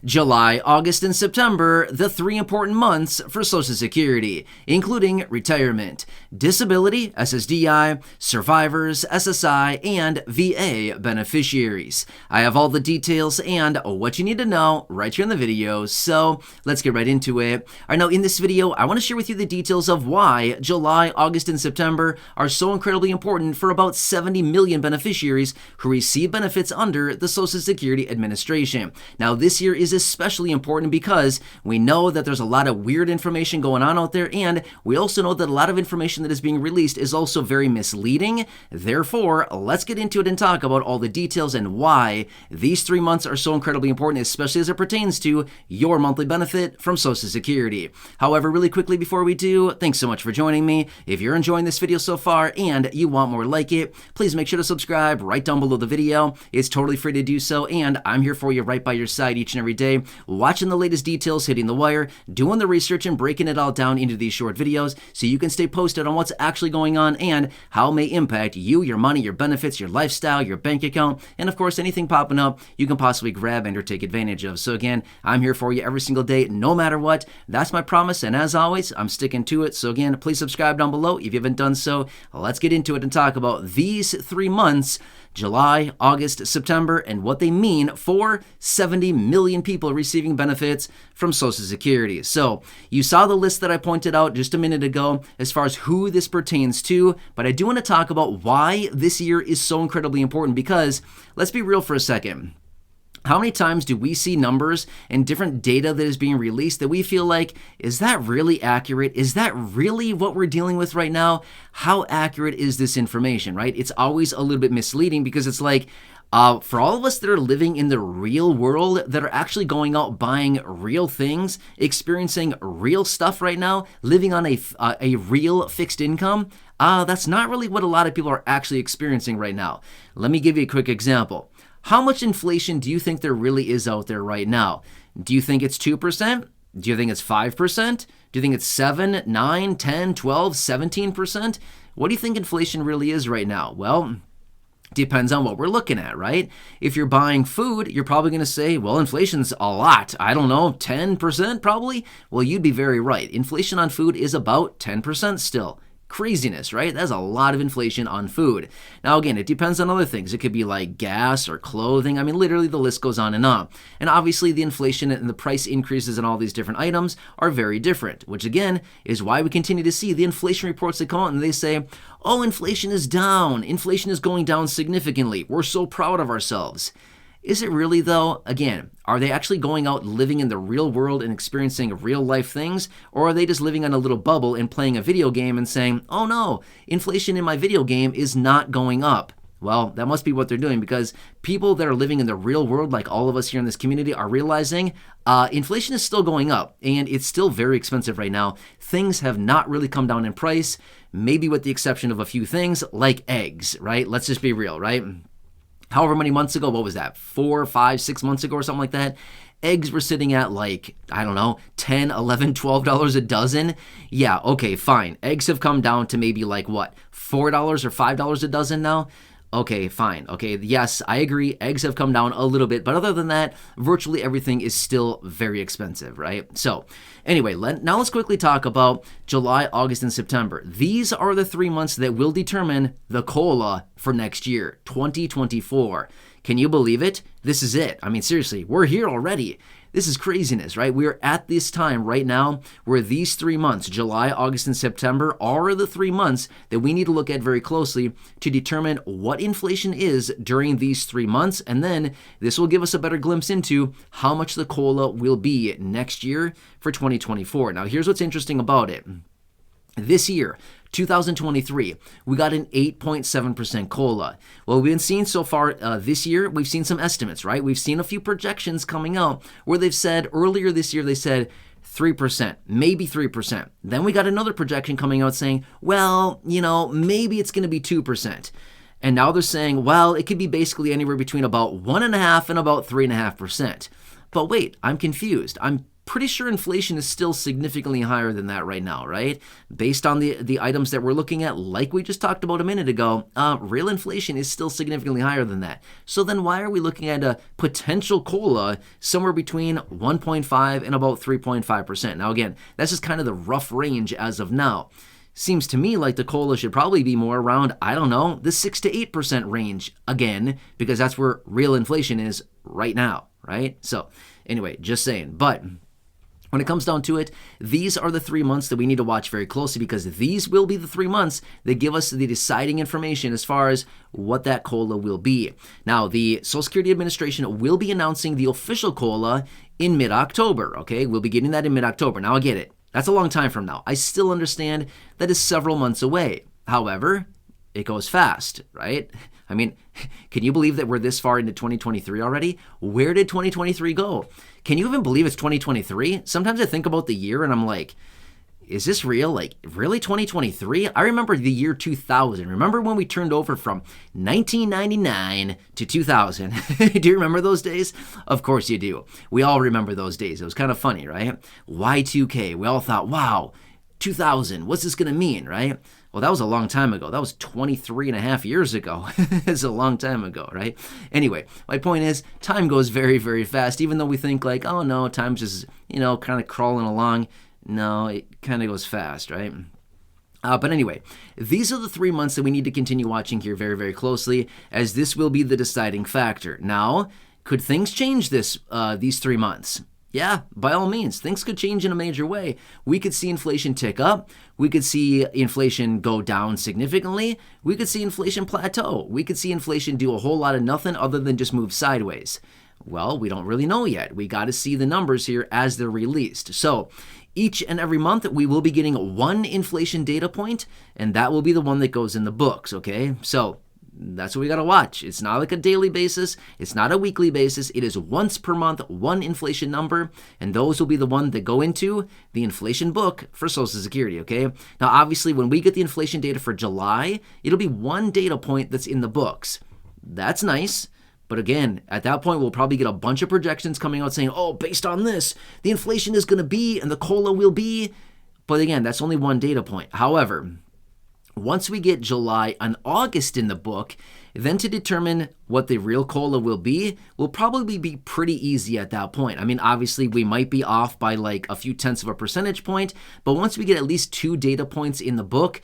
July, August, and September, the 3 important months for Social Security, including retirement, disability, SSDI, survivors, SSI, and VA beneficiaries. I have all the details and what you need to know right here in the video, so let's get right into it. All right, now in this video, I want to share with you the details of why July, August, and September are so incredibly important for about 70 million beneficiaries who receive benefits under the Social Security Administration. Now, this year is especially important because we know that there's a lot of weird information going on out there, and we also know that a lot of information that is being released is also very misleading. Therefore, let's get into it and talk about all the details and why these 3 months are so incredibly important, especially as it pertains to your monthly benefit from Social Security. However, really quickly before we do, thanks so much for joining me. If you're enjoying this video so far and you want more like it, please make sure to subscribe right down below the video. It's totally free to do so, and I'm here for you right by your side each and every day, watching the latest details hitting the wire, doing the research and breaking it all down into these short videos so you can stay posted on what's actually going on and how it may impact you, your money, your benefits, your lifestyle, your bank account, and of course anything popping up you can possibly grab and or take advantage of. So again, I'm here for you every single day, no matter what. That's my promise, and as always, I'm sticking to it. So again, please subscribe down below if you haven't done so. Let's get into it and talk about these 3 months, July, August, September, and what they mean for 70 million people receiving benefits from Social Security. So you saw the list that I pointed out just a minute ago as far as who this pertains to, but I do want to talk about why this year is so incredibly important, because let's be real for a second. How many times do we see numbers and different data that is being released that we feel like, is that really accurate? Is that really what we're dealing with right now? How accurate is this information, right? It's always a little bit misleading because it's like, for all of us that are living in the real world, that are actually going out buying real things, experiencing real stuff right now, living on a real fixed income, that's not really what a lot of people are actually experiencing right now. Let me give you a quick example. How much inflation do you think there really is out there right now? Do you think it's 2%? Do you think it's 5%? Do you think it's 7, 9, 10, 12, 17%? What do you think inflation really is right now? Well, depends on what we're looking at, right? If you're buying food, you're probably going to say, well, inflation's a lot. I don't know, 10% probably? Well, you'd be very right. Inflation on food is about 10% still. Craziness, right? That's a lot of inflation on food. Now, again, it depends on other things. It could be like gas or clothing. I mean, literally the list goes on. And obviously the inflation and the price increases in all these different items are very different, which again is why we continue to see the inflation reports that come out and they say, oh, inflation is down. Inflation is going down significantly. We're so proud of ourselves. Is it really though? Again, are they actually going out living in the real world and experiencing real life things? Or are they just living on a little bubble and playing a video game and saying, oh no, inflation in my video game is not going up? Well, that must be what they're doing, because people that are living in the real world, like all of us here in this community, are realizing inflation is still going up and it's still very expensive right now. Things have not really come down in price, maybe with the exception of a few things like eggs, right? Let's just be real, right? However many months ago, what was that, 4, 5, 6 months ago or something like that, eggs were sitting at like, I don't know, $10, $11, $12 a dozen. Yeah, okay, fine. Eggs have come down to maybe like what, $4 or $5 a dozen now? Okay, fine. Okay, yes, I agree. Eggs have come down a little bit, but other than that, virtually everything is still very expensive, right? So anyway, now let's quickly talk about July, August, and September. These are the 3 months that will determine the COLA for next year, 2024. Can you believe it? This is it. I mean, seriously, we're here already. This is craziness, right? We are at this time right now where these 3 months, July, August, and September, are the 3 months that we need to look at very closely to determine what inflation is during these 3 months. And then this will give us a better glimpse into how much the COLA will be next year for 2024. Now, here's what's interesting about it. This year, 2023, we got an 8.7% COLA. Well, we've been seeing so far this year, we've seen some estimates, right? We've seen a few projections coming out where they've said earlier this year, they said 3%, maybe 3%. Then we got another projection coming out saying, well, you know, maybe it's going to be 2%. And now they're saying, well, it could be basically anywhere between about 1.5% and about 3.5%. But wait, I'm confused. I'm pretty sure inflation is still significantly higher than that right now, right? Based on the items that we're looking at, like we just talked about a minute ago, real inflation is still significantly higher than that. So then why are we looking at a potential COLA somewhere between 1.5 and about 3.5%? Now again, that's just kind of the rough range as of now. Seems to me like the COLA should probably be more around, I don't know, the 6 to 8% range again, because that's where real inflation is right now, right? So anyway, just saying. But when it comes down to it, these are the 3 months that we need to watch very closely, because these will be the 3 months that give us the deciding information as far as what that COLA will be. Now, the Social Security Administration will be announcing the official COLA in mid-October, okay? We'll be getting that in mid-October. Now, I get it. That's a long time from now. I still understand that is several months away. However, it goes fast, right? I mean, can you believe that we're this far into 2023 already? Where did 2023 go? Can you even believe it's 2023? Sometimes I think about the year and I'm like, is this real? Like, really 2023? I remember the year 2000. Remember when we turned over from 1999 to 2000? Do you remember those days? Of course you do. We all remember those days. It was kind of funny, right? Y2K. We all thought, wow, 2000, what's this going to mean, right? Well, that was a long time ago. That was 23 and a half years ago. It's a long time ago, right? Anyway, my point is, time goes very, very fast, even though we think like, oh no, time's just, kind of crawling along. No, it kind of goes fast, right? But anyway, these are the 3 months that we need to continue watching here very, very closely, as this will be the deciding factor. Now, could things change these 3 months? Yeah, by all means, things could change in a major way. We could see inflation tick up. We could see inflation go down significantly. We could see inflation plateau. We could see inflation do a whole lot of nothing other than just move sideways. Well, we don't really know yet. We got to see the numbers here as they're released. So each and every month, we will be getting one inflation data point, and that will be the one that goes in the books, okay? So that's what we got to watch. It's not like a daily basis. It's not a weekly basis. It is once per month, one inflation number, and those will be the one that go into the inflation book for Social Security, okay? Now, obviously, when we get the inflation data for July, it'll be one data point that's in the books. That's nice. But again, at that point, we'll probably get a bunch of projections coming out saying, oh, based on this, the inflation is going to be and the COLA will be. But again, that's only one data point. However, once we get July and August in the book, then to determine what the real COLA will probably be pretty easy at that point. I mean, obviously, we might be off by like a few tenths of a percentage point, but once we get at least 2 data points in the book,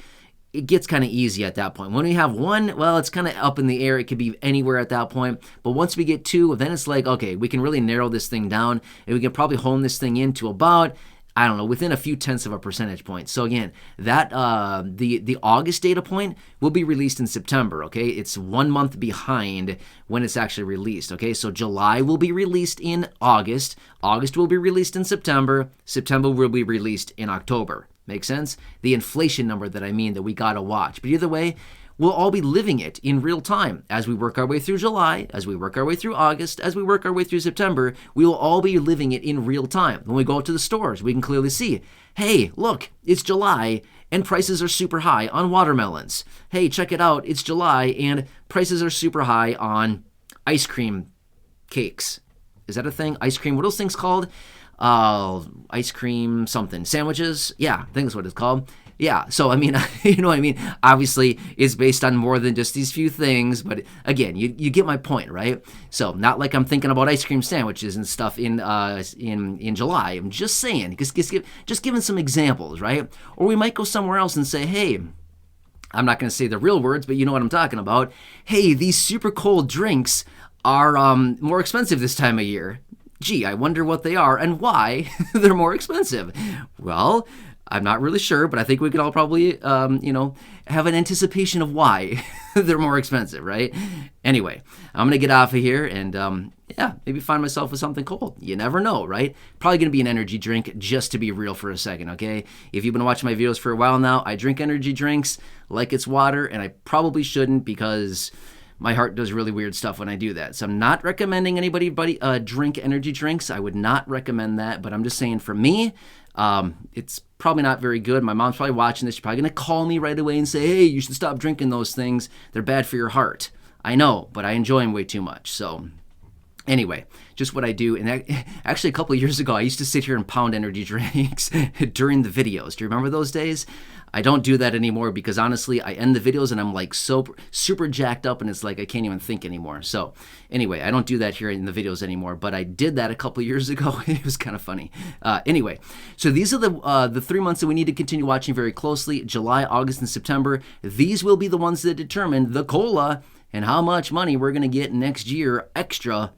it gets kind of easy at that point. When we have 1, well, it's kind of up in the air. It could be anywhere at that point. But once we get 2, then it's like, okay, we can really narrow this thing down, and we can probably hone this thing into about, I don't know, within a few tenths of a percentage point. So again, that the August data point will be released in September, okay? It's 1 month behind when it's actually released, okay? So July will be released in August. August will be released in September. September will be released in October. Make sense? The inflation number that I mean that we got to watch. But either way, we'll all be living it in real time. As we work our way through July, as we work our way through August, as we work our way through September, we will all be living it in real time. When we go out to the stores, we can clearly see, hey, look, it's July and prices are super high on watermelons. Hey, check it out, it's July and prices are super high on ice cream cakes. Is that a thing? Ice cream, what are those things called? Ice cream something. Sandwiches? Yeah, I think that's what it's called. Yeah, so I mean, you know what I mean? Obviously, it's based on more than just these few things, but again, you get my point, right? So not like I'm thinking about ice cream sandwiches and stuff in July. I'm just saying, just giving some examples, right? Or we might go somewhere else and say, hey, I'm not going to say the real words, but you know what I'm talking about. Hey, these super cold drinks are more expensive this time of year. Gee, I wonder what they are and why they're more expensive. Well, I'm not really sure, but I think we could all probably, have an anticipation of why they're more expensive, right? Anyway, I'm going to get off of here and, maybe find myself with something cold. You never know, right? Probably going to be an energy drink, just to be real for a second, okay? If you've been watching my videos for a while now, I drink energy drinks like it's water, and I probably shouldn't because my heart does really weird stuff when I do that. So I'm not recommending anybody drink energy drinks. I would not recommend that, but I'm just saying for me, it's probably not very good. My mom's probably watching this. She's probably going to call me right away and say, hey, you should stop drinking those things. They're bad for your heart. I know, but I enjoy them way too much. So Anyway, just what I do. And actually, a couple of years ago, I used to sit here and pound energy drinks during the videos. Do you remember those days? I don't do that anymore because honestly, I end the videos and I'm like so super jacked up and it's like I can't even think anymore. So anyway, I don't do that here in the videos anymore, but I did that a couple of years ago. It was kind of funny. Anyway, so these are the 3 months that we need to continue watching very closely: July, August, and September. These will be the ones that determine the COLA and how much money we're going to get next year extra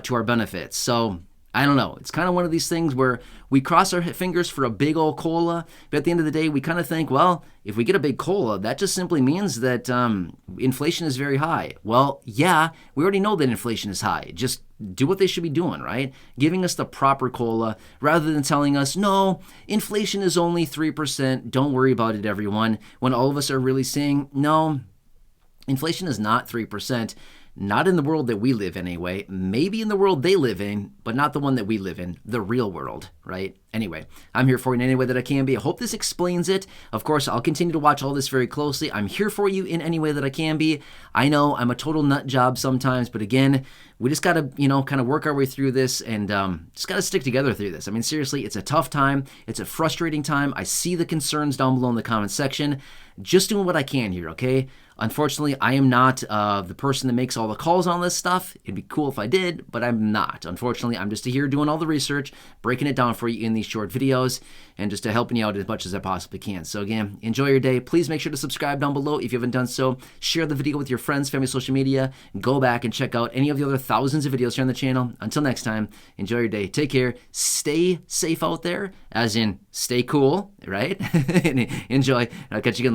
to our benefits. So I don't know. It's kind of one of these things where we cross our fingers for a big old COLA, but at the end of the day, we kind of think, well, if we get a big COLA, that just simply means that inflation is very high. Well, yeah, we already know that inflation is high. Just do what they should be doing, right? Giving us the proper COLA rather than telling us, no, inflation is only 3%. Don't worry about it, everyone. When all of us are really saying, no, inflation is not 3%. Not in the world that we live in anyway. Maybe in the world they live in, but not the one that we live in, the real world, right? Anyway, I'm here for you in any way that I can be. I hope this explains it. Of course, I'll continue to watch all this very closely. I'm here for you in any way that I can be. I know I'm a total nut job sometimes, but again, we just got to, kind of work our way through this and just got to stick together through this. I mean, seriously, it's a tough time. It's a frustrating time. I see the concerns down below in the comment section. Just doing what I can here, okay? Unfortunately, I am not the person that makes all the calls on this stuff. It'd be cool if I did, but I'm not. Unfortunately, I'm just here doing all the research, breaking it down for you in these short videos, and just helping you out as much as I possibly can. So again, enjoy your day. Please make sure to subscribe down below if you haven't done so. Share the video with your friends, family, social media. Go back and check out any of the other thousands of videos here on the channel. Until next time, enjoy your day. Take care. Stay safe out there, as in stay cool, right? Enjoy. I'll catch you again later.